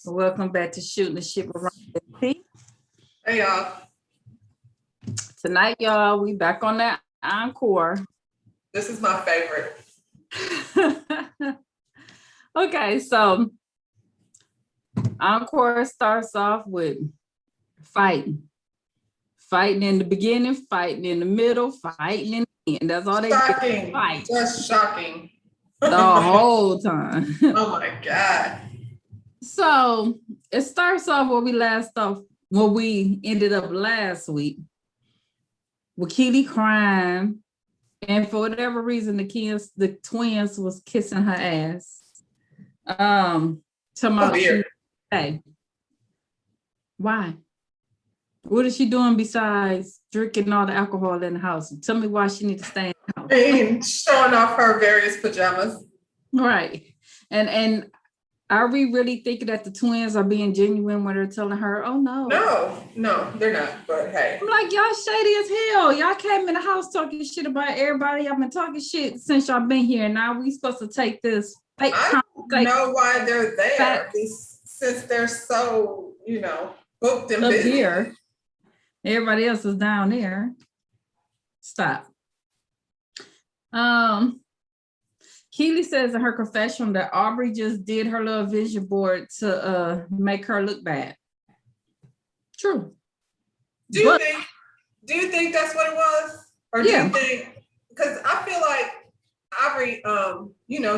Welcome back to Shooting the Shit with Ron and P. Hey y'all. Tonight, y'all, we back on that Encore. This is my favorite. Okay, so Encore starts off with fighting. Fighting in the beginning, fighting in the middle, fighting in the end. That's all they Shocking. Fight. Just shocking. The whole time. Oh my God. So it starts off where we ended up last week with Keely crying, and for whatever reason, the twins was kissing her ass. Hey, why? What is she doing besides drinking all the alcohol in the house? Tell me why she needs to stay in the house. And showing off her various pajamas. Right. And are we really thinking that the twins are being genuine when they're telling her, oh no? No, they're not. But hey. I'm like, y'all shady as hell. Y'all came in the house talking shit about everybody. Y'all been talking shit since y'all been here. Now we supposed to take this fake. I don't know why they're there. Since they're so, booked and busy. Here. Everybody else is down there. Stop. Keely says in her confession that Aubrey just did her little vision board to make her look bad. True. Do you think that's what it was? Or do you think, because I feel like Aubrey,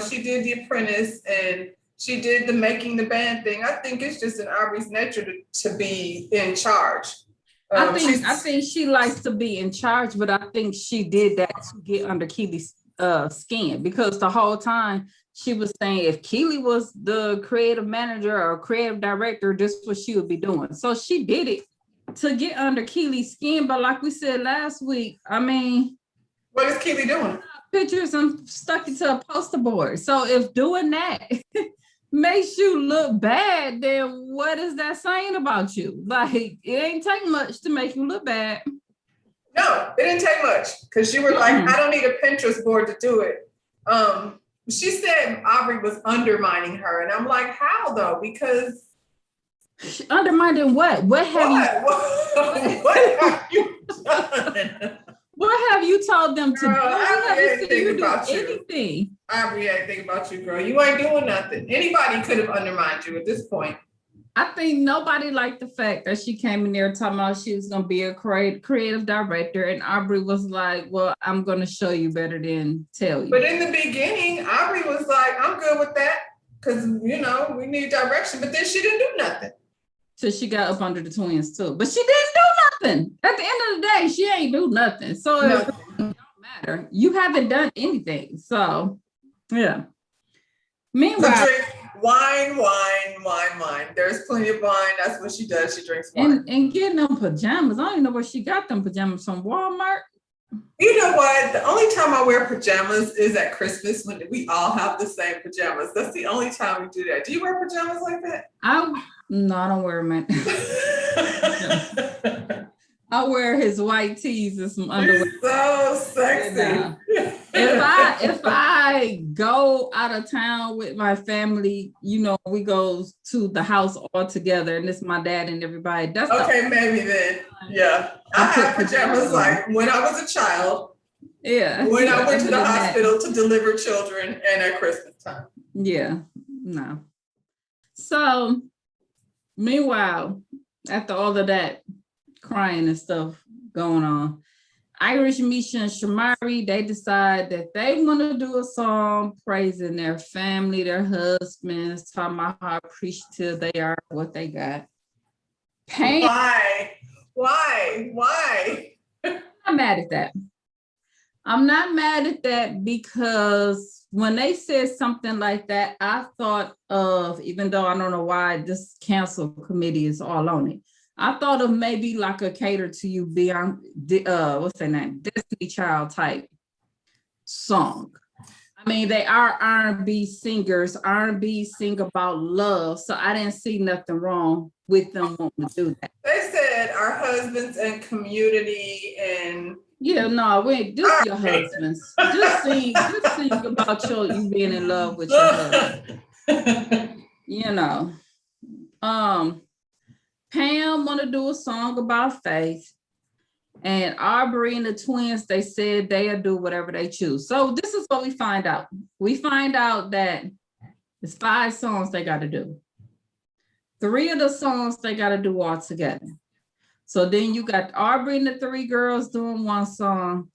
she did The Apprentice and she did the Making the Band thing. I think it's just in Aubrey's nature to be in charge. I think she likes to be in charge, but I think she did that to get under Keely's skin, because the whole time she was saying if Keely was the creative manager or creative director, this is what she would be doing. So she did it to get under Keely's skin. But like we said last week, I mean, what is Keely doing? Pictures and stuck it to a poster board. So if doing that makes you look bad, then what is that saying about you? Like, it ain't take much to make you look bad. No, it didn't take much, because you were like, I don't need a Pinterest board to do it. She said Aubrey was undermining her, and I'm like, how though? Because undermining what? What have you done? What have you told them to do? I ain't thinking about anything. Aubrey ain't thinking about you, girl. You ain't doing nothing. Anybody could have undermined you at this point. I think nobody liked the fact that she came in there talking about she was going to be a creative director, and Aubrey was like, well, I'm going to show you better than tell you. But in the beginning, Aubrey was like, I'm good with that, because, we need direction. But then she didn't do nothing. So she got up under the twins too. But she didn't do nothing. At the end of the day, she ain't do nothing. So it don't matter. You haven't done anything. So, yeah. Meanwhile, wine. There's plenty of wine. That's what she does. She drinks wine. And getting them pajamas. I don't even know where she got them pajamas from. Walmart? You know what? The only time I wear pajamas is at Christmas, when we all have the same pajamas. That's the only time we do that. Do you wear pajamas like that? No, I don't wear them. I wear his white tees and some underwear. He's so sexy. If I go out of town with my family, we go to the house all together, and it's my dad and everybody. That's okay. Maybe then, yeah. I had pajamas like when I was a child. Yeah. When I went to the hospital to deliver children, and at Christmas time. Yeah. No. So, meanwhile, after all of that crying and stuff going on, Irish, Misha, and Shamari, they decide that they want to do a song praising their family, their husbands, talking about how appreciative they are of what they got. Why? I'm not mad at that. I'm not mad at that, because when they said something like that, I thought of, even though I don't know why this cancel committee is all on it, I thought of maybe like a Cater to You beyond what's their name? Destiny Child type song. I mean, they are R&B singers. R&B sing about love, so I didn't see nothing wrong with them wanting to do that. They said our husbands and community and yeah, no, wait, just your husbands. Just sing about you being in love with your husband. Pam want to do a song about faith. And Aubrey and the twins, they said they'll do whatever they choose. So this is what we find out. We find out that it's 5 songs they got to do. 3 of the songs they got to do all together. So then you got Aubrey and the 3 girls doing one song,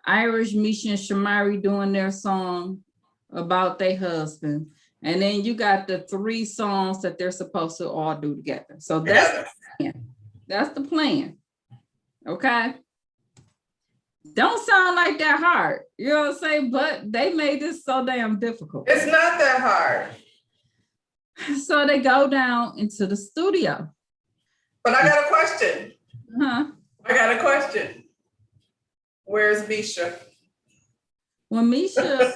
Irish, Misha, and Shamari doing their song about their husband. And then you got the 3 songs that they're supposed to all do together. So that's the plan. That's the plan. Okay. Don't sound like that hard. You know what I'm saying? But they made this so damn difficult. It's not that hard. So they go down into the studio. But I got a question. Huh? I got a question. Where's Misha? Well, Misha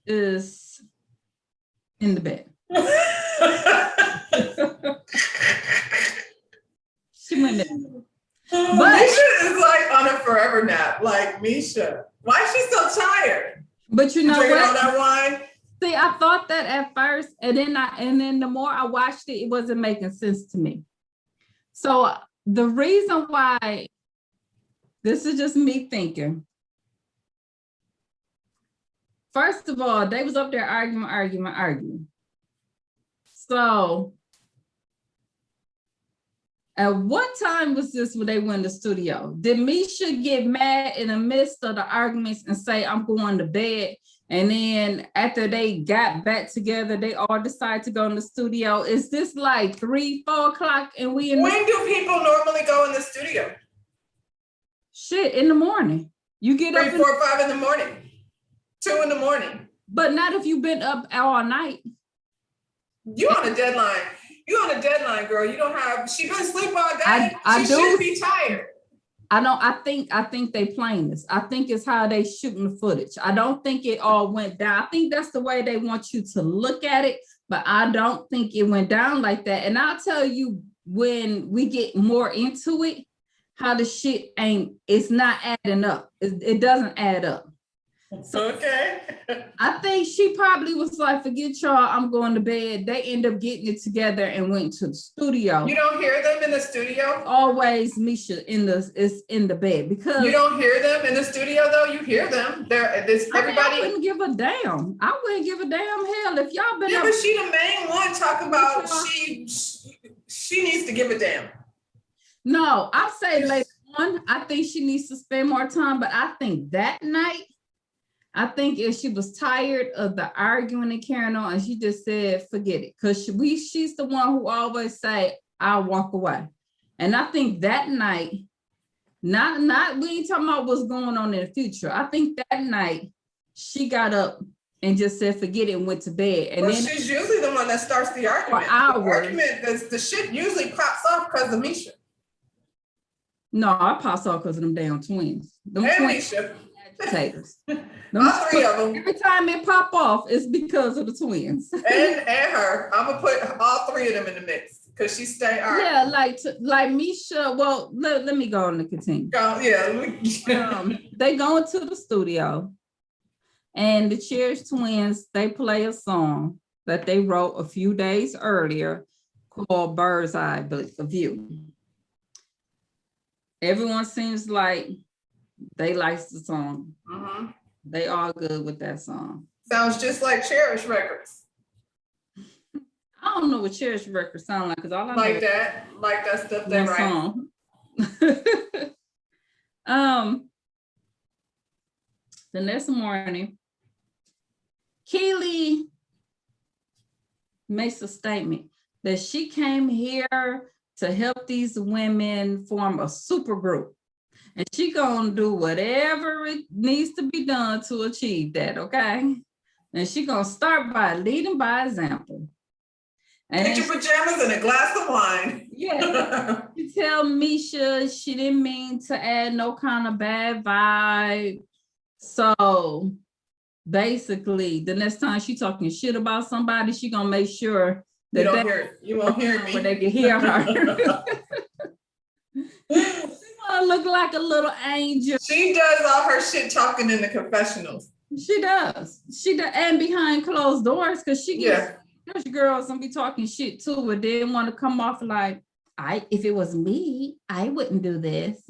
is in the bed. She went there. But Misha is like on a forever nap. Like, Misha, why is she so tired? But you know Drinking what? all that wine? See, I thought that at first, and then the more I watched it, it wasn't making sense to me. So the reason why, this is just me thinking. First of all, they was up there arguing. So at what time was this when they went to the studio? Did Misha get mad in the midst of the arguments and say, I'm going to bed? And then after they got back together, they all decided to go in the studio. Is this like 3, 4 o'clock and we in When do people normally go in the studio? Shit, in the morning. You get 3, up 4, 5 in the morning. 2 in the morning. But not if you've been up all night. You on a deadline. You on a deadline, girl. You don't have, she been asleep all day. I she do. should be tired. I think they playing this. I think it's how they shooting the footage. I don't think it all went down. I think that's the way they want you to look at it, but I don't think it went down like that. And I'll tell you when we get more into it, how the shit it's not adding up. It doesn't add up. So okay. I think she probably was like, forget y'all, I'm going to bed. They end up getting it together and went to the studio. You don't hear them in the studio? Always Misha is in the bed because you don't hear them in the studio though. You hear them. Everybody. I wouldn't give a damn. I wouldn't give a damn hell if y'all been. Yeah, but she the main one talking about she needs to give a damn. No, I say later on. I think she needs to spend more time, but I think that night. I think if she was tired of the arguing and carrying on, and she just said, forget it. Because she's the one who always say, I'll walk away. And I think that night, not we ain't talking about what's going on in the future. I think that night she got up and just said, forget it, and went to bed. And well, then she's usually the one that starts the argument. The shit usually pops off because of Misha. No, I pops off because of them damn twins. Them and twins. Misha. Agitators. All 3 of them. Every time it pop off, it's because of the twins. and her. I'm gonna put all 3 of them in the mix because she stay arguing. Yeah, like Misha. Well, let me go on to continue. They go into the studio, and the Cherish twins, they play a song that they wrote a few days earlier called Bird's Eye View. Everyone seems like they like the song. Mm-hmm. They all good with that song. Sounds just like Cherish Records. I don't know what Cherish Records sound like because all I know like that stuff they write. Song. The next morning, Keely makes a statement that she came here to help these women form a super group. And she gonna do whatever it needs to be done to achieve that, okay? And she gonna start by leading by example. And get your pajamas and a glass of wine. Yeah. She tell Misha she didn't mean to add no kind of bad vibe. So basically, the next time she talking shit about somebody, she gonna make sure that you won't hear me. Where they can hear her. Look like a little angel. She does all her shit talking in the confessionals. She does. And behind closed doors, because she gets Those girls gonna be talking shit too, but didn't want to come off like, if it was me, I wouldn't do this,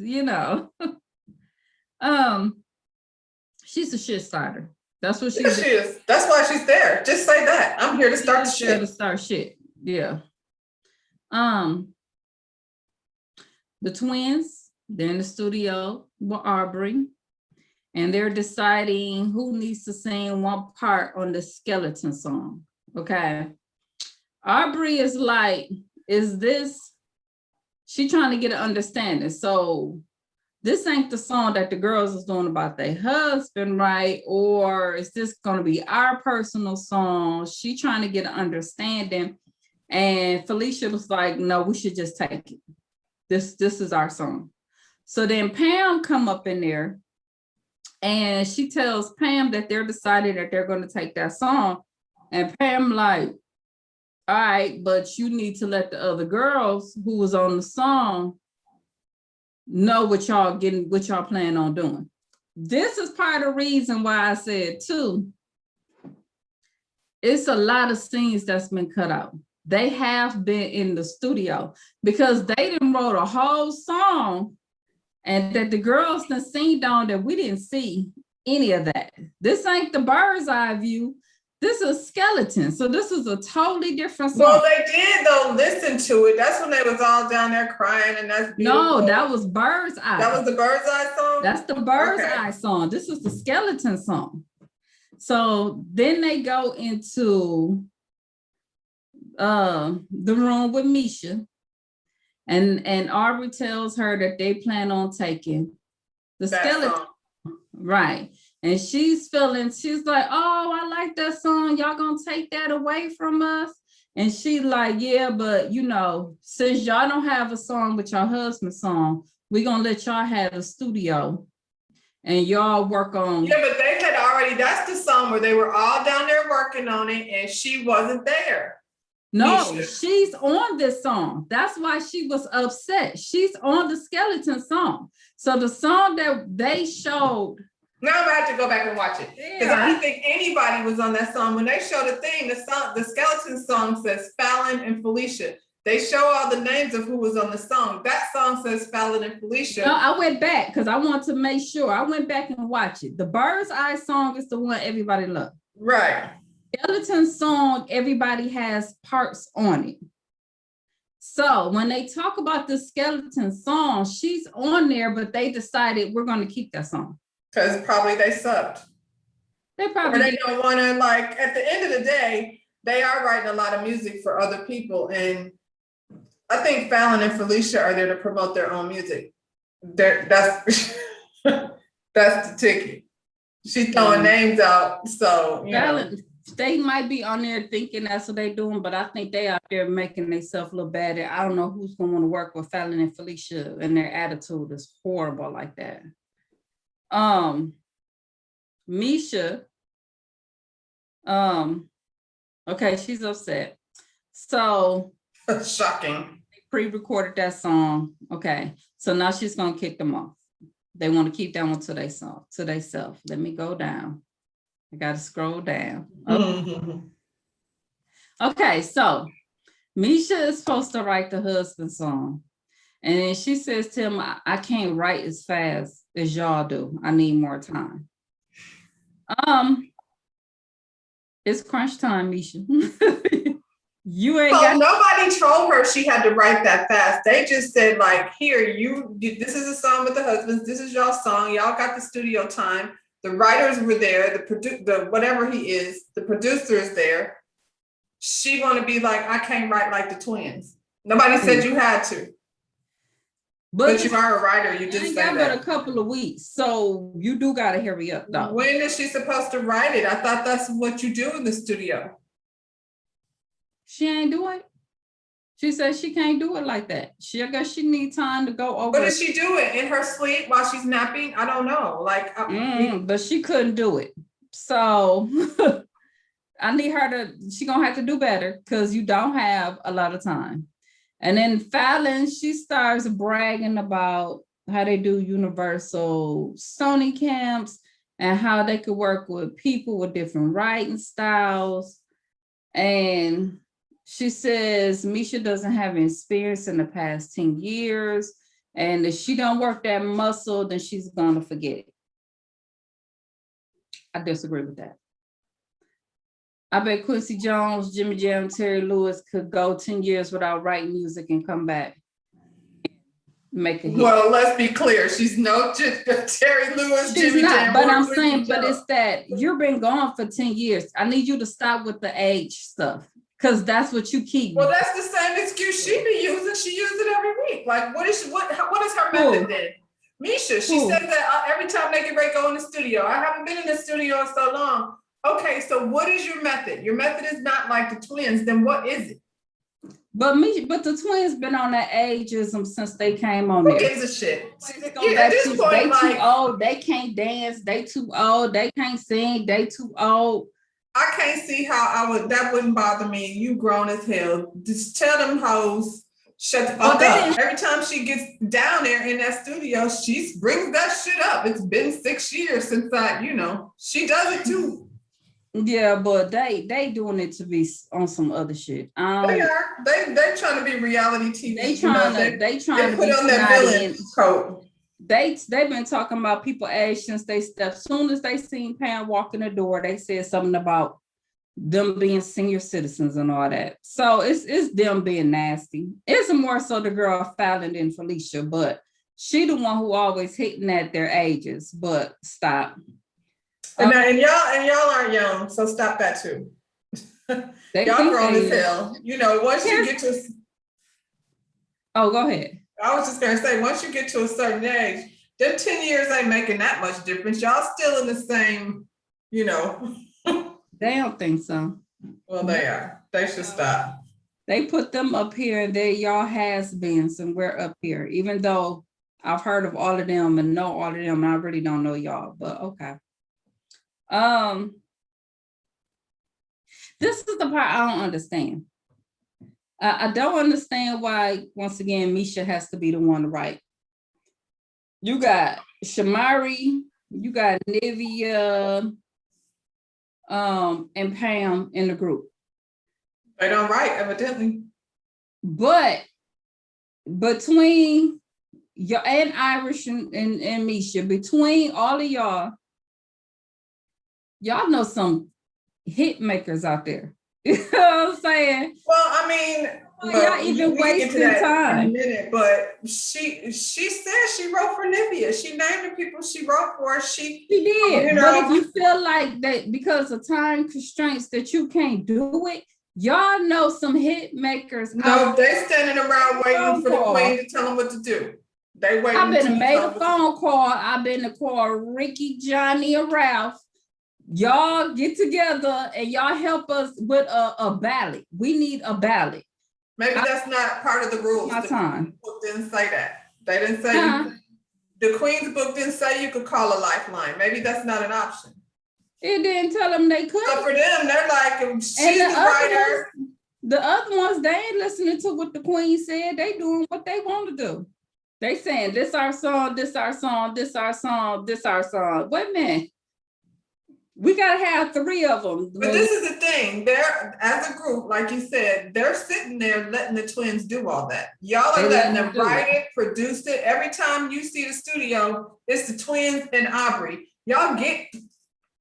She's a shit starter. That's what she is. That's why she's there. Just say that. I'm here to start the shit. To start shit. Yeah. The twins, they're in the studio with Aubrey, and they're deciding who needs to sing one part on the skeleton song. Okay. Aubrey is like, she trying to get an understanding. So this ain't the song that the girls is doing about their husband, right? Or is this going to be our personal song? She trying to get an understanding. And Felicia was like, no, we should just take it. This is our song. So then Pam come up in there and she tells Pam that they're deciding that they're going to take that song. And Pam like, all right, but you need to let the other girls who was on the song know what y'all plan on doing. This is part of the reason why I said too, it's a lot of scenes that's been cut out. They have been in the studio because they didn't wrote a whole song and that the girls done sing on that we didn't see any of that. This ain't the bird's eye view. This is skeleton. So this is a totally different song. Well, they did though listen to it. That's when they was all down there crying, and that's beautiful. No, that was Bird's Eye. That was the Bird's Eye song? That's the Bird's Eye song. This is the skeleton song. So then they go into the room with Misha, and Aubrey tells her that they plan on taking the skeleton song. Right. And she's like, oh, I like that song. Y'all gonna take that away from us? And she's like, yeah, but since y'all don't have a song with your husband's song, we're gonna let y'all have a studio and y'all work on. Yeah, but they had already, that's the song where they were all down there working on it and she wasn't there. No, she's on this song. That's why she was upset. She's on the skeleton song. So the song that they showed. Now I'm gonna have to go back and watch it because I don't think anybody was on that song. When they show the thing, the skeleton song says Fallon and Felicia. They show all the names of who was on the song. That song says Fallon and Felicia. No, I went back because I want to make sure. I went back and watched it. The Bird's Eye song is the one everybody loved. Right. Skeleton song, everybody has parts on it. So when they talk about the skeleton song, she's on there, but they decided we're going to keep that song. Because probably they sucked. They probably or they don't want to, like, at the end of the day, they are writing a lot of music for other people. And I think Fallon and Felicia are there to promote their own music. That's that's the ticket. She's throwing names out. So, Fallon, they might be on there thinking that's what they're doing, but I think they out there making themselves look bad. I don't know who's going to want to work with Fallon and Felicia, and their attitude is horrible like that. Misha, okay, she's upset. So shocking. They pre-recorded that song. Okay, so now she's gonna kick them off. They want to keep that one to themselves. Let me go down. I gotta scroll down. Okay. Okay, so Misha is supposed to write the husband song. And then she says to him, I can't write as fast as y'all do. I need more time. It's crunch time, Misha. You ain't got nobody told her she had to write that fast. They just said, like, here, this is a song with the husbands. This is y'all's song. Y'all got the studio time. The writers were there. The whatever he is, the producer is there. She want to be like, I can't write like the twins. Nobody said you had to. But you are a writer. You just said that. But a couple of weeks, so you do got to hurry up, though. When is she supposed to write it? I thought that's what you do in the studio. She ain't doing it. She says she can't do it like that. I guess she needs time to go over. But does she do it in her sleep while she's napping? I don't know. But she couldn't do it. So I need her she gonna have to do better because you don't have a lot of time. And then Fallon, she starts bragging about how they do Universal Sony camps and how they could work with people with different writing styles. And she says Misha doesn't have experience in the past 10 years. And if she don't work that muscle, then she's gonna forget it. I disagree with that. I bet Quincy Jones, Jimmy Jam, Terry Lewis could go 10 years without writing music and come back. Make a hit. Well, let's be clear. She's no Terry Lewis, She's Jimmy not, Jam. but I'm saying, but it's that you've been gone for 10 years. I need you to stop with the age stuff, because that's what you keep. Well, that's the same excuse she be using. She uses it every week. Like, what is her method then? Misha, she says that every time they get ready to go in the studio. I haven't been in the studio in so long. Okay, so what is your method? Your method is not like the twins. Then what is it? But the twins been on that ageism since they came on Who there. gives a shit? Yeah, at this point, they too old. They can't dance. They too old. They can't sing. They too old. I can't see how that wouldn't bother me. You grown as hell. Just tell them hoes, shut the fuck up. Every time she gets down there in that studio, she brings that shit up. It's been 6 years since she does it too. Yeah, but they doing it to be on some other shit. They are. They trying to be reality TV. They trying to put be on that villain coat. They've been talking about people age since they stepped. As soon as they seen Pam walk in the door, they said something about them being senior citizens and all that. So it's them being nasty. It's more so the girl Fallon than Felicia, but she the one who always hitting at their ages. But stop. And y'all aren't young, so stop that too. Y'all grown as hell. Once you get to. Oh, go ahead. I was just gonna say, once you get to a certain age, them 10 years ain't making that much difference. Y'all still in the same, They don't think so. Well, they are. They should stop. They put them up here and y'all has-beens and we're up here, even though I've heard of all of them and know all of them. And I really don't know y'all, but okay. This is the part I don't understand. I don't understand why, once again, Misha has to be the one to write. You got Shamari, you got Nivea, and Pam in the group. They don't write, evidently. But between y'all and Irish and Misha, between all of y'all know some hit makers out there. You know what I'm saying? Well, I mean, y'all even wasting time. In a minute, but she said she wrote for Nivea. She named the people she wrote for. She did. But if you feel like that because of time constraints that you can't do it, y'all know some hit makers. No, they standing around waiting for the queen to tell them what to do. They waiting. I've been to make a phone call. I've been to call Ricky, Johnny, or Ralph. Y'all get together and y'all help us with a ballot. We need a ballot. Maybe that's not part of the rules. My time. The book didn't say that. They didn't say the Queen's book didn't say you could call a lifeline. Maybe that's not an option. It didn't tell them they could. So for them, they're like, she's the writer. The other ones, they ain't listening to what the Queen said. They doing what they want to do. They saying this our song, this our song, this our song, this our song. Wait a minute. We gotta have 3 of them. But this is the thing. They're, as a group, like you said, they're sitting there letting the twins do all that. Y'all are letting them write it, produce it. Every time you see the studio, it's the twins and Aubrey. Y'all get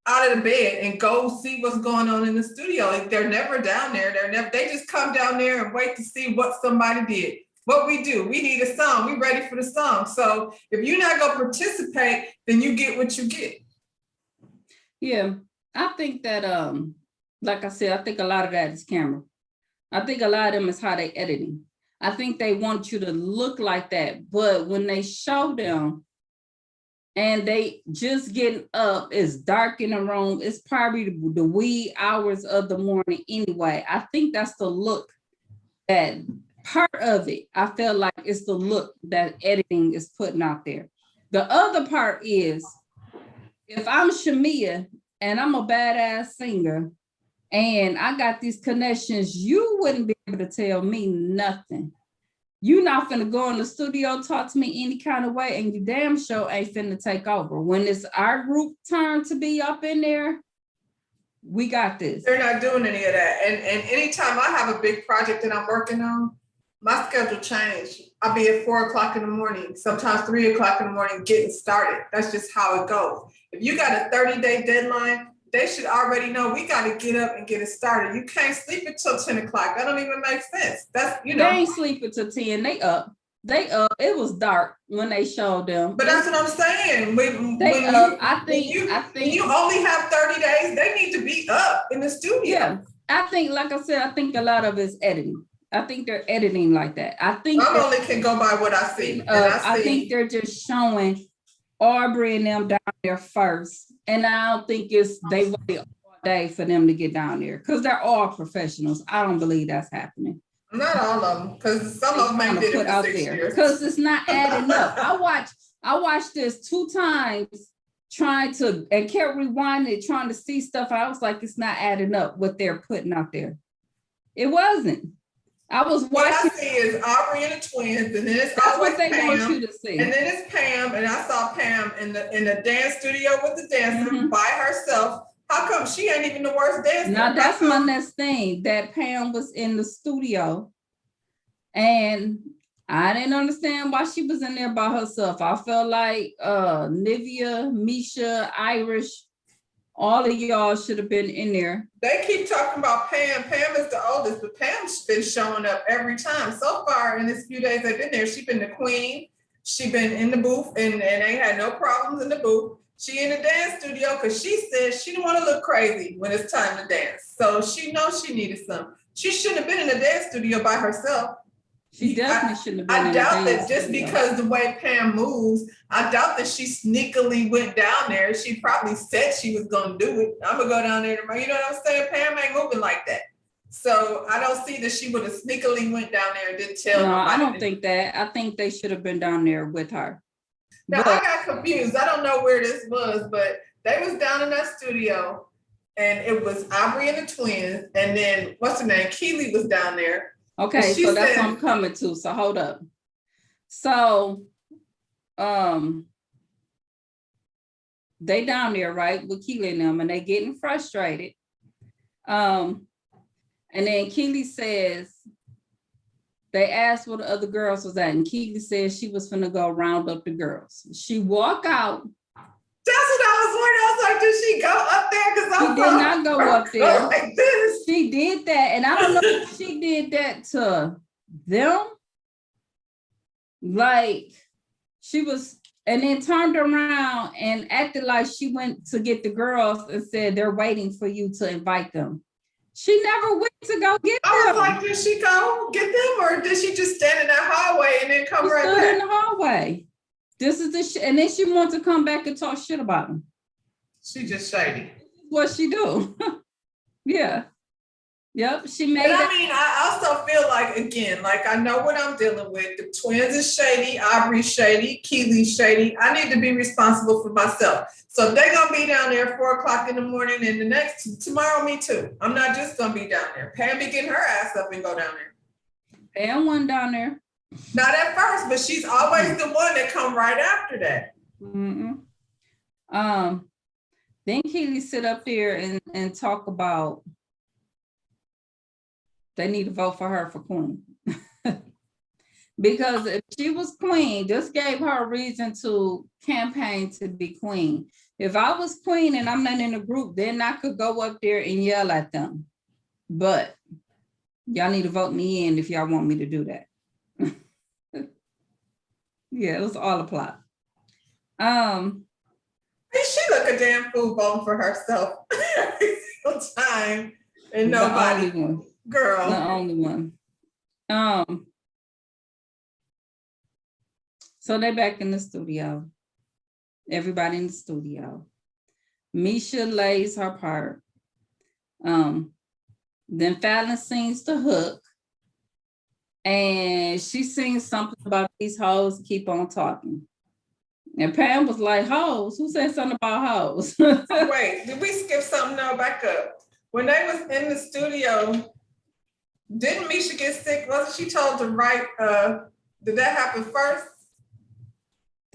out of the bed and go see what's going on in the studio. Like, they're never down there. They just come down there and wait to see what somebody did. What we do, we need a song. We ready for the song. So if you're not gonna participate, then you get what you get. Yeah, I think that, like I said, I think a lot of that is camera. I think a lot of them is how they editing. I think they want you to look like that, but when they show them and they just getting up, it's dark in the room, it's probably the wee hours of the morning anyway. I think that's the look, that part of it, I feel like it's the look that editing is putting out there. The other part is, if I'm Shamia and I'm a badass singer and I got these connections, you wouldn't be able to tell me nothing. You're not finna go in the studio, talk to me any kind of way, and you damn sure ain't finna take over. When it's our group turn to be up in there, We got this. They're not doing any of that. And anytime I have a big project that I'm working on, my schedule changed. I'll be at 4 o'clock in the morning, sometimes 3 o'clock in the morning getting started. That's just how it goes. If you got a 30-day deadline, they should already know we got to get up and get it started. You can't sleep until 10 o'clock. That don't even make sense. That's, you know. They ain't sleeping till 10. They up. It was dark when they showed them. But that's what I'm saying. When you only have 30 days, they need to be up in the studio. Yeah, I think, like I said, I think a lot of it's editing. I think they're editing like that. I only can go by what I see. I think they're just showing Aubrey and them down there first. And I don't think they wait all day for them to get down there because they're all professionals. I don't believe that's happening. Not all of them, because some of them ain't did it for 6 years. Because it's not adding up. I watched this 2 times and kept rewinding it, trying to see stuff. I was like, it's not adding up what they're putting out there. It wasn't. I was watching. What I see is Aubrey and the twins, and then it's that's always what they Pam, want you to see. And then it's Pam, and I saw Pam in the dance studio with the dancer by herself. How come she ain't even the worst dancer? Now that's my next thing, that Pam was in the studio and I didn't understand why she was in there by herself. I felt like Nivea, Misha, Irish, all of y'all should have been in there. They keep talking about Pam. Pam is the oldest, but Pam's been showing up every time. So far in this few days they've been there, she's been the queen. She been in the booth and ain't had no problems in the booth. She in the dance studio because she said she didn't want to look crazy when it's time to dance. So she knows she needed some. She shouldn't have been in the dance studio by herself. She definitely shouldn't have been. I doubt that just because the way Pam moves, I doubt that she sneakily went down there. She probably said she was going to do it. I'm going to go down there tomorrow. You know what I'm saying? Pam ain't moving like that. So I don't see that she would have sneakily went down there and didn't tell nobody. I don't think that. I think they should have been down there with her. Now, I got confused. I don't know where this was, but they was down in that studio and it was Aubrey and the twins. And then, what's her name? Keely was down there. Okay, so that's what I'm coming to. So hold up. So, they down there, right, with Keely and them, and they getting frustrated. And then Keely says, they asked where the other girls was at, and Keely says she was finna go round up the girls. She walk out. That's what I was wondering. I was like, did she go up there? Because she did not go up there. Like this. She did that, and I don't know if she did that to them. Like she was, and then turned around and acted like she went to get the girls and said they're waiting for you to invite them. She never went to go get them. I was like, did she go get them, or did she just stand in that hallway and then come right back? Stood in the hallway. This is and then she wants to come back and talk shit about them. She just shady. What she do? Yeah. Yep. She made. But I mean, I also feel like, again, like I know what I'm dealing with. The twins is shady, Aubrey's shady, Keely's shady. I need to be responsible for myself. So if they're gonna be down there at 4 o'clock in the morning, and the next tomorrow, me too. I'm not just gonna be down there. Pam be getting her ass up and go down there. Pam went down there. Not at first, but she's always the one that come right after that. Then Keely sit up there and talk about they need to vote for her for queen. Because if she was queen, this gave her a reason to campaign to be queen. If I was queen and I'm not in a group, then I could go up there and yell at them. But y'all need to vote me in if y'all want me to do that. Yeah, it was all a plot. She look a damn fool voting for herself every single time, and nobody. The only one. Girl. The only one. So they're back in the studio. Everybody in the studio. Misha lays her part. Then Fallon sings the hook. And she sings something about these hoes keep on talking. And Pam was like, hoes? Who said something about hoes? Wait, did we skip something? No, back up. When they was in the studio, didn't Misha get sick? Wasn't she told to write, did that happen first?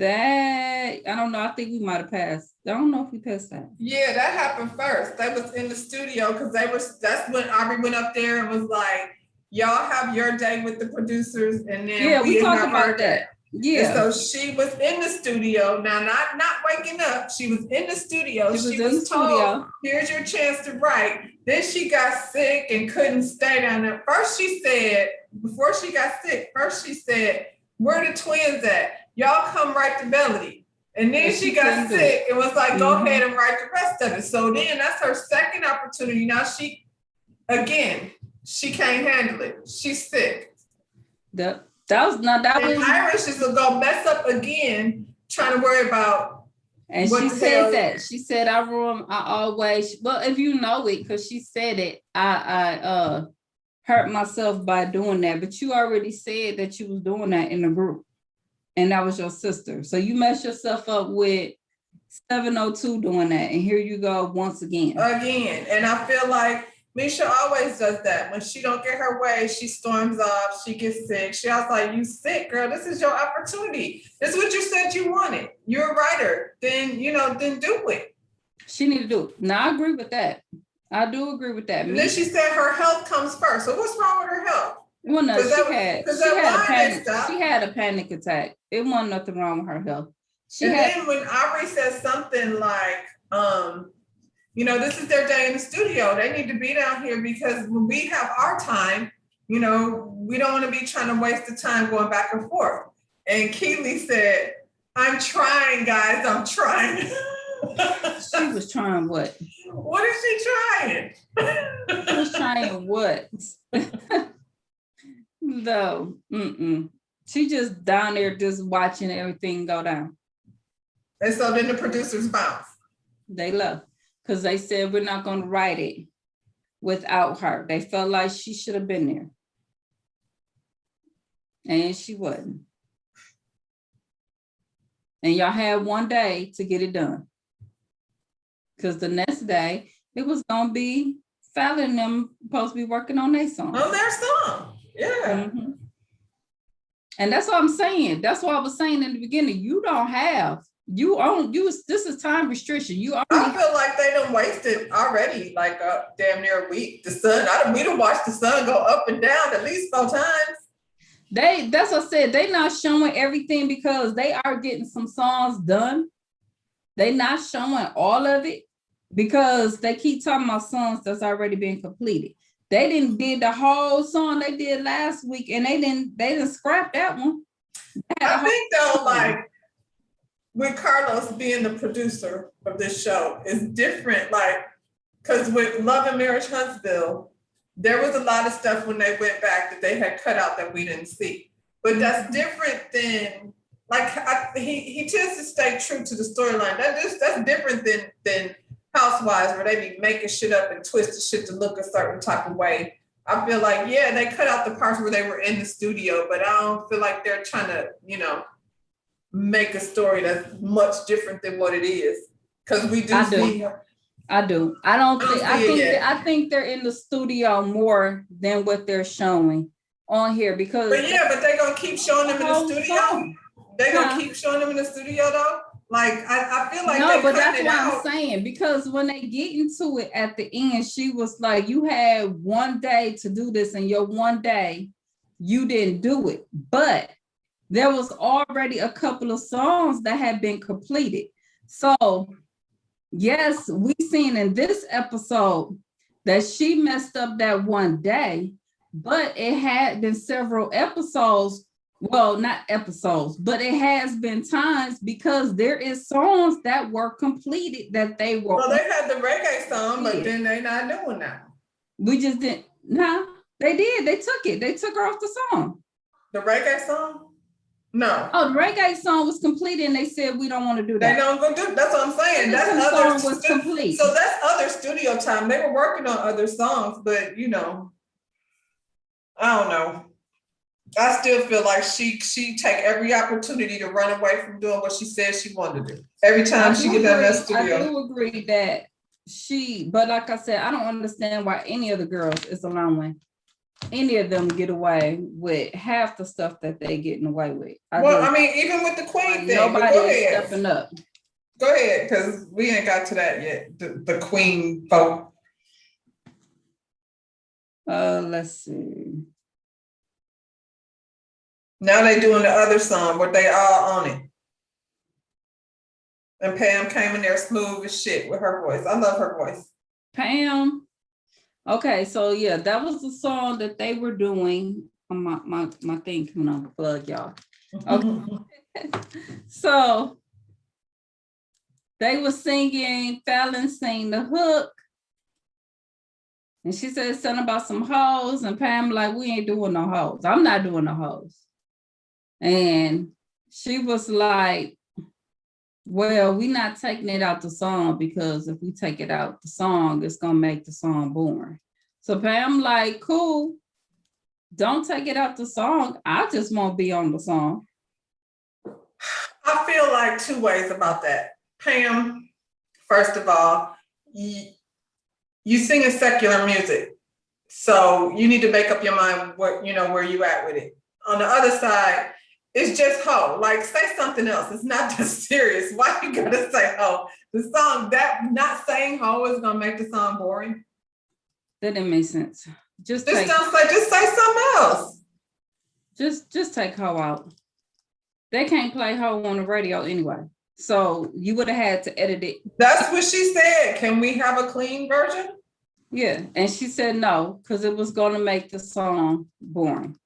That, I don't know. I think we might have passed. I don't know if we passed that. Yeah, that happened first. That was in the studio because that's when Aubrey went up there and was like, y'all have your day with the producers, and then we talked have about our day. that. Yeah. And so she was in the studio. Now, not waking up. She was in the studio. She was told, here's your chance to write. Then she got sick and couldn't stay down there. First, she said, before she got sick, where the twins at? Y'all come write the melody. And then she got sick and was like, go ahead and write the rest of it. So then that's her second opportunity. Now she can't handle it. She's sick. That was not that. And Irish is gonna mess up again, trying to worry about. And she said that. She said, I always, well, if you know it, because she said it, I hurt myself by doing that. But you already said that you was doing that in the group. And that was your sister. So you messed yourself up with 702 doing that. And here you go once again. And I feel like Misha always does that. When she don't get her way, she storms off, she gets sick. She was like, you sick, girl, this is your opportunity. This is what you said you wanted. You're a writer. Then do it. She need to do it. Now, I agree with that. I do agree with that. And then she said her health comes first. So what's wrong with her health? Well, no, she had a panic attack. It wasn't nothing wrong with her health. Then when Aubrey says something like, this is their day in the studio. They need to be down here because when we have our time, we don't want to be trying to waste the time going back and forth. And Keely said, I'm trying, guys. I'm trying. She was trying what? What is she trying? She was trying what? No. She just down there just watching everything go down. And so then the producers bounce. They left because they said we're not going to write it without her. They felt like she should have been there. And she wasn't. And y'all had one day to get it done. Because the next day, it was going to be Fallon and them supposed to be working on their song. On their song, yeah. And that's what I'm saying. That's what I was saying in the beginning. This is time restriction. I feel like they done wasted already, like damn near a week. We done watched the sun go up and down at least 4 times. That's what I said. They not showing everything because they are getting some songs done. They not showing all of it because they keep talking about songs that's already been completed. They didn't did the whole song they did last week, and they didn't scrap that one. I think though, like with Carlos being the producer of this show is different, like because with Love and Marriage Huntsville, there was a lot of stuff when they went back that they had cut out that we didn't see. But that's different than he tends to stay true to the storyline. That's different than Housewives, where they be making shit up and twisting shit to look a certain type of way. I feel like, they cut out the parts where they were in the studio, but I don't feel like they're trying to, make a story that's much different than what it is. Because we do see. I do. I think they're in the studio more than what they're showing on here because. But they're gonna keep showing them in the studio. They're gonna keep showing them in the studio though. Like I feel like no, but that's what I'm saying because when they get into it at the end, she was like, "You had one day to do this, and your one day, you didn't do it." But there was already a couple of songs that had been completed. So yes, we seen in this episode that she messed up that one day, but it had been several episodes. Well, not episodes, but it has been times because there is songs that were completed that they were. Well, they had the reggae song, but then they not doing that. We just didn't. No, they did. They took it. They took her off the song. The reggae song? No. Oh, the reggae song was completed, and they said we don't want to do that. They don't go do. That's what I'm saying. That's other song was complete. So that's other studio time. They were working on other songs, but I don't know. I still feel like she take every opportunity to run away from doing what she said she wanted to do. Every time she gets out of that studio. I do agree that but like I said, I don't understand why any of the girls is allowing any of them get away with half the stuff that they getting away with. I mean, even with the Queen thing. Nobody is stepping up. Go ahead, because we ain't got to that yet. The Queen vote. Let's see. Now they doing the other song, but they all on it. And Pam came in there smooth as shit with her voice. I love her voice. Pam. Okay, so yeah, that was the song that they were doing. My thing coming on the plug, y'all. Okay. So they were singing, Fallon sang the hook. And she said something about some hoes, and Pam like, we ain't doing no hoes. I'm not doing no hoes. And she was like, well, we're not taking it out the song, because if we take it out the song, it's gonna make the song boring. So Pam like, cool, don't take it out the song. I just won't be on the song. I feel like two ways about that. Pam, first of all, you sing a secular music, so you need to make up your mind what, you know, where you at with it. On the other side, it's just hoe. Like, say something else. It's not just serious. Why you gotta say hoe? The song, that not saying hoe is gonna make the song boring. That didn't make sense. Just say something else. Just take hoe out. They can't play hoe on the radio anyway. So you would have had to edit it. That's what she said. Can we have a clean version? Yeah, and she said no, because it was gonna make the song boring.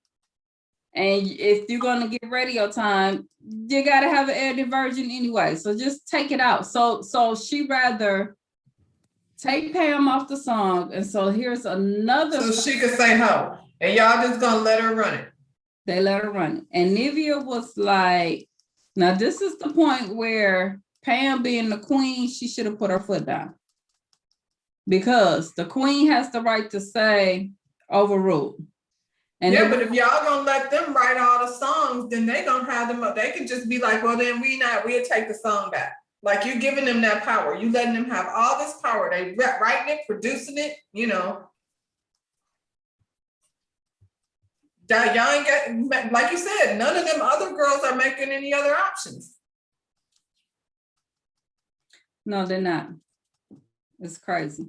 And if you're gonna get radio time, you gotta have an edited version anyway. So just take it out. So she rather take Pam off the song. And so here's another. So she could say hoe. And y'all just gonna let her run it. They let her run it. And Nivea was like, now this is the point where Pam being the queen, she should have put her foot down. Because the queen has the right to say overruled. And yeah, but if y'all gonna let them write all the songs, then they gonna have them up. They could just be like, well, then we'll take the song back. Like, you're giving them that power. You letting them have all this power. They writing it, producing it, you know. Y'all ain't got, like you said, none of them other girls are making any other options. No, they're not. It's crazy.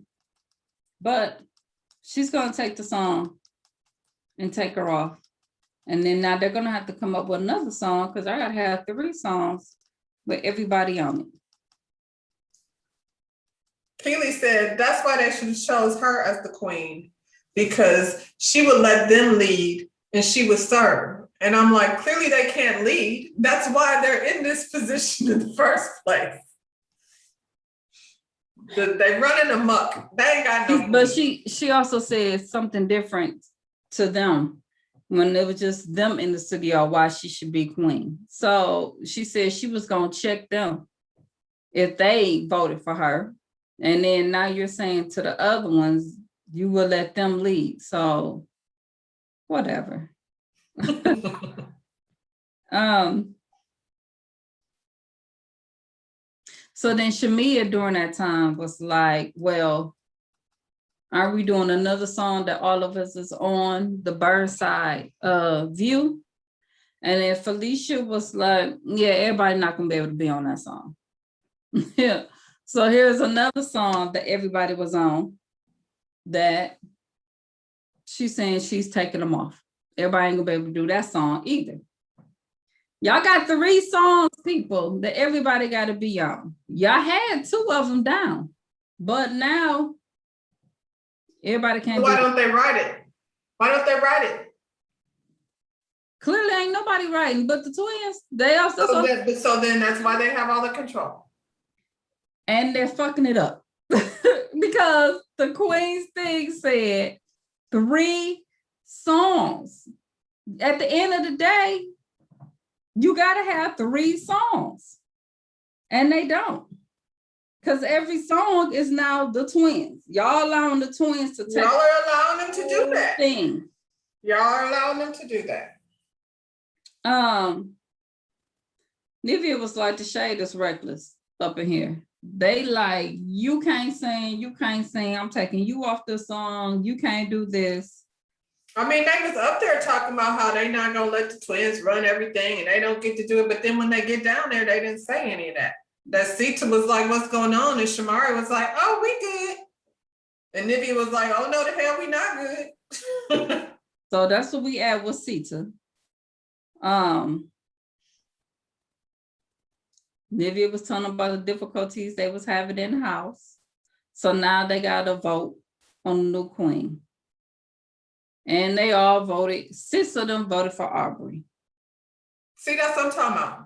But she's gonna take the song and take her off. And then now they're gonna have to come up with another song, because I gotta have 3 songs with everybody on it. Keely said that's why they should have chose her as the queen, because she would let them lead and she would serve. And I'm like, clearly they can't lead. That's why they're in this position in the first place. They running amok. They ain't got no. But she also said something different to them when it was just them in the studio, why she should be queen. So she said she was gonna check them if they voted for her. And then now you're saying to the other ones, you will let them lead. So whatever. So then Shamia during that time was like, well, are we doing another song that all of us is on, the Burnside view? And then Felicia was like, yeah, everybody not gonna be able to be on that song. Yeah. So here's another song that everybody was on that she's saying she's taking them off. Everybody ain't gonna be able to do that song either. Y'all got 3 songs, people, that everybody got to be on. Y'all had 2 of them down, but now everybody can't. Why don't they write it? Why don't they write it? Clearly ain't nobody writing, but the twins. They also. So then that's why they have all the control. And they're fucking it up. Because the Queen's thing said 3 songs. At the end of the day, you got to have 3 songs. And they don't. Because every song is now the twins. Y'all allowing the twins to take. Y'all are allowing them to do that. Thing. Y'all are allowing them to do that. Nivea was like, the shade is reckless up in here. They like, you can't sing, I'm taking you off the song, you can't do this. I mean, they was up there talking about how they not gonna let the twins run everything and they don't get to do it. But then when they get down there, they didn't say any of that. That Sita was like, "What's going on?" And Shamari was like, "Oh, we good." And Nivea was like, "Oh no, the hell, we not good." So that's what we at with Sita. Nivea was telling about the difficulties they was having in the house. So now they got to vote on the new queen. And they all voted, 6 of them voted for Aubrey. See, that's what I'm talking about.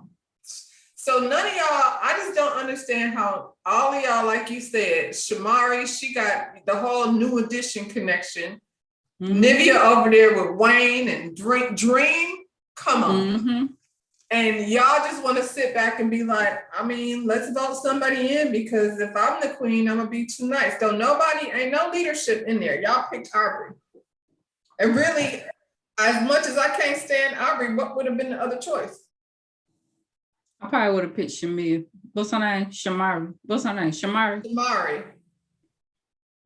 So none of y'all, I just don't understand how all of y'all, like you said, Shamari, she got the whole New Edition connection. Mm-hmm. Nivea over there with Wayne and Dream. Come on. Mm-hmm. And y'all just want to sit back and be like, I mean, let's vote somebody in, because if I'm the queen, I'm gonna be too nice. Don't nobody, ain't no leadership in there. Y'all picked Aubrey. And really, as much as I can't stand Aubrey, what would have been the other choice? I probably would have picked Shamir. What's her name? Shamari. What's her name? Shamari.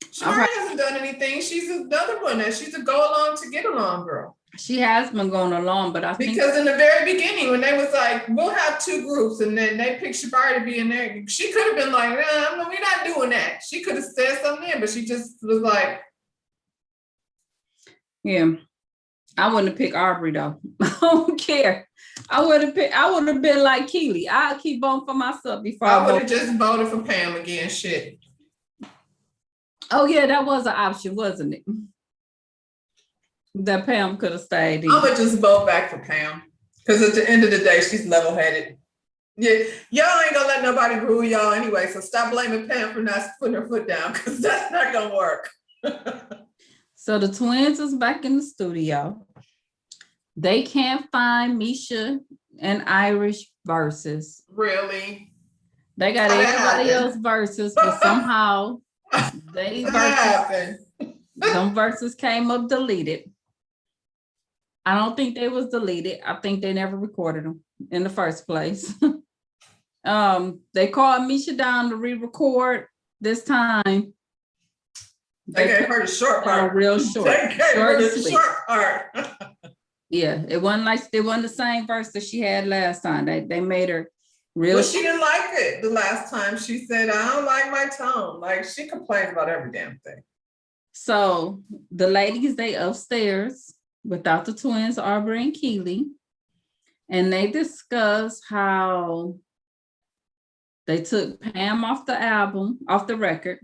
Shamari hasn't done anything. She's another one. She's a go along to get along girl. She has been going along, but I think because in the very beginning, when they was like, we'll have 2 groups, and then they picked Shamari to be in there, she could have been like, no, we're not doing that. She could have said something there, but she just was like, yeah. I wouldn't have picked Aubrey though. I don't care. I would have been like Keely. I'll keep voting for myself before I would have just voted for Pam again. Shit. Oh yeah, that was an option, wasn't it? That Pam could have stayed in. I would just vote back for Pam. Because at the end of the day, she's level-headed. Yeah, y'all ain't gonna let nobody rule y'all anyway. So stop blaming Pam for not putting her foot down, because that's not gonna work. So the twins is back in the studio. They can't find Misha and Irish verses. Really? They got everybody else verses, but somehow they them verses came up deleted. I don't think they was deleted. I think they never recorded them in the first place. They called Misha down to re-record this time. They gave her the short part. Real short. They gave her the short part. Yeah, it wasn't the same verse that she had last time. They made her real. Well, she didn't like it the last time. She said, I don't like my tone. Like, she complains about every damn thing. So the ladies, they upstairs without the twins, Aubrey and Keely, and they discuss how they took Pam off the record,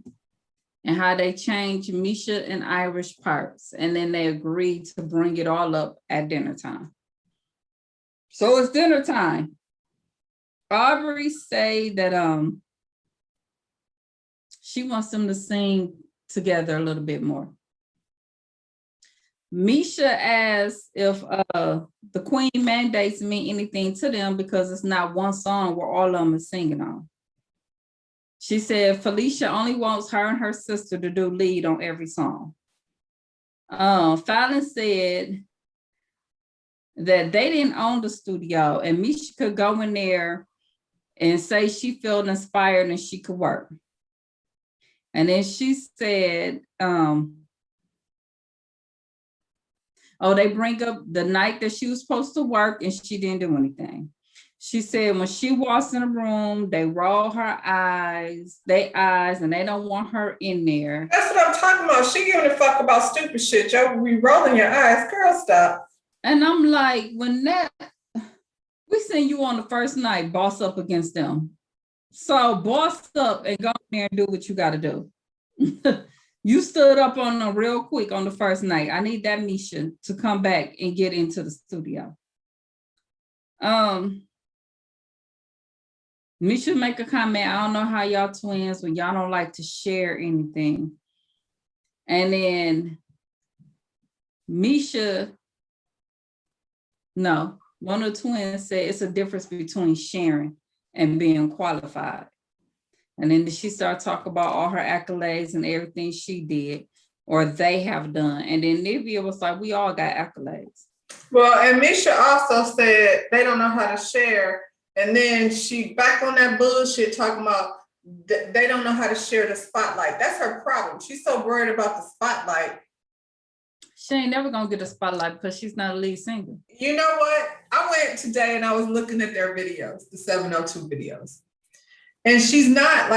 and how they changed Misha and Irish parts. And then they agreed to bring it all up at dinner time. So it's dinner time. Aubrey say that she wants them to sing together a little bit more. Misha asks if the Queen mandates mean anything to them, because it's not one song where all of them are singing on. She said Felicia only wants her and her sister to do lead on every song. Fallon said that they didn't own the studio, and Misha could go in there and say she felt inspired and she could work. And then she said, they bring up the night that she was supposed to work and she didn't do anything. She said when she walks in the room, they roll her eyes, and they don't want her in there. That's what I'm talking about. She giving a fuck about stupid shit. Y'all be rolling your eyes. Girl, stop. And I'm like, we seen you on the first night, boss up against them. So boss up and go in there and do what you got to do. You stood up on them real quick on the first night. I need that Misha to come back and get into the studio. Misha make a comment, I don't know how y'all twins, when y'all don't like to share anything. And then one of the twins said it's a difference between sharing and being qualified. And then she started talking about all her accolades and everything she did or they have done. And then Nivea was like, we all got accolades. Well, and Misha also said they don't know how to share. And then she back on that bullshit talking about they don't know how to share the spotlight. That's her problem. She's so worried about the spotlight. She ain't never gonna get a spotlight because she's not a lead singer. You know what? I went today and I was looking at their videos, the 702 videos. And she's not,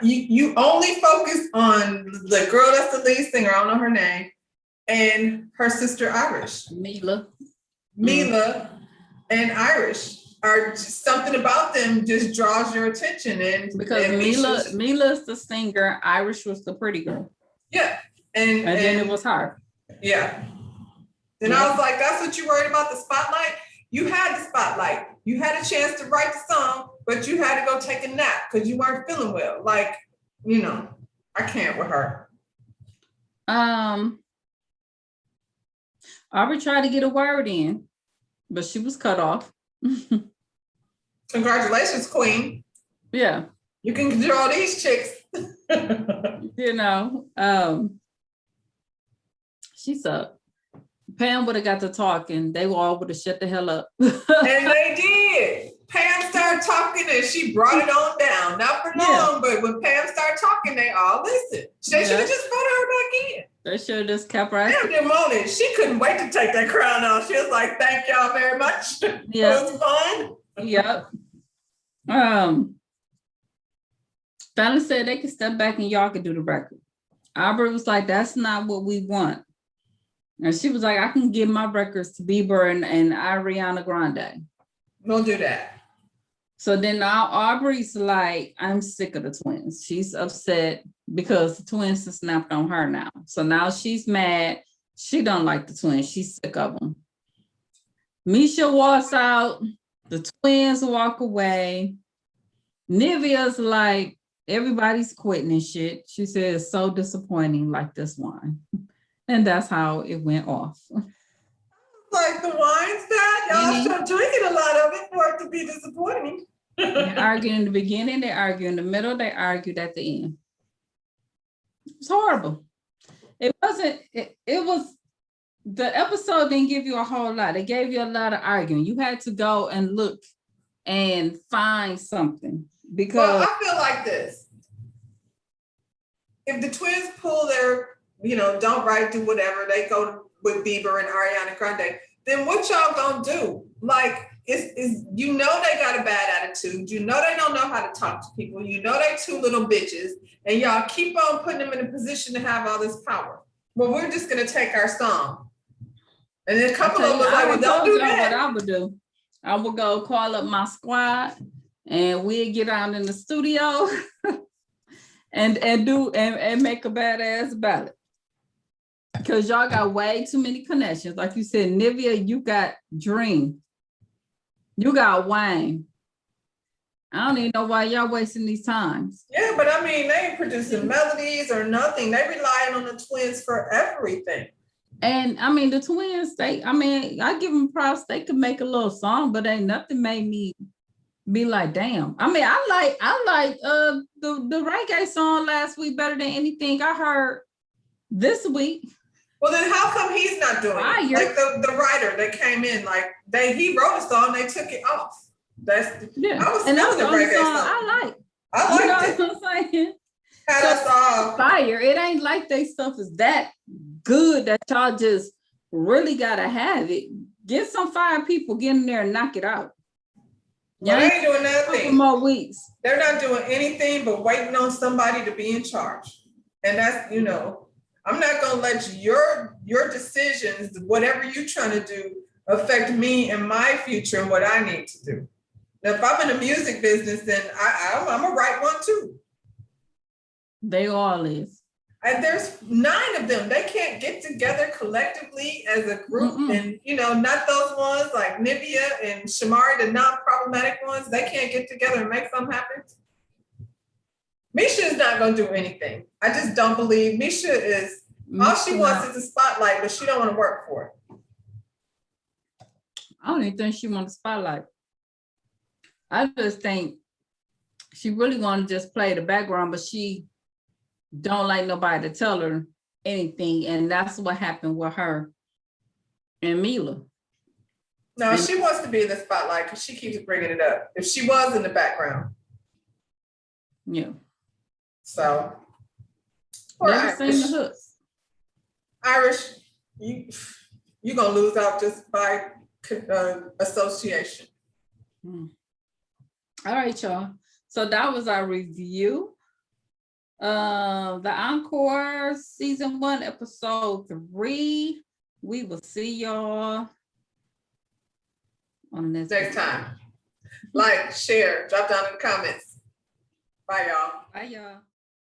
you only focus on the girl that's the lead singer, I don't know her name, and her sister Irish. Mila and Irish are just something about them just draws your attention. And because Mila's the singer, Irish was the pretty girl. Yeah. And then it was her. Yeah. And I was like, that's what you worried about, the spotlight? You had the spotlight. You had a chance to write the song, but you had to go take a nap because you weren't feeling well. Like, I can't with her. Aubrey tried to get a word in, but she was cut off. Congratulations, Queen. Yeah. You can control these chicks. She sucked. Pam would have got to talking. They all would have shut the hell up. And they did. Pam started talking and she brought it on down. Not for long, but when Pam started talking, they all listened. They should have just voted her back in. They should have just kept her. Pam didn't want it. She couldn't wait to take that crown off. She was like, thank y'all very much. Yeah. It was fun. Yep. Fallon said they could step back and y'all could do the record. Aubrey was like, that's not what we want. And she was like, I can give my records to Bieber and Ariana Grande. We'll do that. So then now Aubrey's like, I'm sick of the twins. She's upset because the twins have snapped on her now. So now she's mad. She don't like the twins. She's sick of them. Misha walks out. The twins walk away. Nivea's like, everybody's quitting and shit. She said it's so disappointing like this one. And that's how it went off. Like the wine's bad. Y'all still drinking a lot of it for it to be disappointing. They argue in the beginning, they argue in the middle, they argued at the end. It was horrible. It wasn't, it was, the episode didn't give you a whole lot. It gave you a lot of arguing. You had to go and look and find something because. Well, I feel like this. If the twins pull their, don't write, do whatever, they go with Bieber and Ariana Grande, then what y'all gonna do? Like, they got a bad attitude. They don't know how to talk to people. They two little bitches, and y'all keep on putting them in a position to have all this power. Well, we're just gonna take our song. And then a couple of them was like, well, don't do that. What I would do, I would go call up my squad, and we'd get out in the studio and make a badass ballad. Because y'all got way too many connections. Like you said, Nivea, you got Dream. You got Wayne. I don't even know why y'all wasting these times. Yeah, but I mean, they ain't producing melodies or nothing. They relying on the twins for everything. And I mean, the twins, I give them props. They could make a little song, but ain't nothing made me be like, damn. I mean, I like the reggae song last week better than anything I heard this week. Well, then how come he's not doing it? Like the writer that came in, he wrote a song, they took it off. I was feeling the reggae song. I liked it. What I'm saying? Had us all fire. It ain't like they stuff is that good that y'all just really gotta have it. Get some fire people, get in there and knock it out. Well, they ain't doing nothing. More weeks. They're not doing anything but waiting on somebody to be in charge. And that's, I'm not gonna let your decisions, whatever you're trying to do, affect me and my future and what I need to do. Now, if I'm in the music business, then I'm a right one too. They all is. And there's 9 of them. They can't get together collectively as a group. And, not those ones like Nivea and Shamari, the non-problematic ones, they can't get together and make something happen. Misha is not going to do anything. I just don't believe. Misha is, all she wants is a spotlight, but she don't want to work for it. I don't even think she wants a spotlight. I just think she really want to just play the background, but she don't like nobody to tell her anything. And that's what happened with her and Mila. No, she wants to be in the spotlight because she keeps bringing it up. If she was in the background. Yeah. So. Never seen the hooks. Irish, you're gonna lose out just by association. All right, y'all. So that was our review. The Encore season 1, episode 3. We will see y'all on the Next time. Like, share, drop down in the comments. Bye, y'all. Bye, y'all.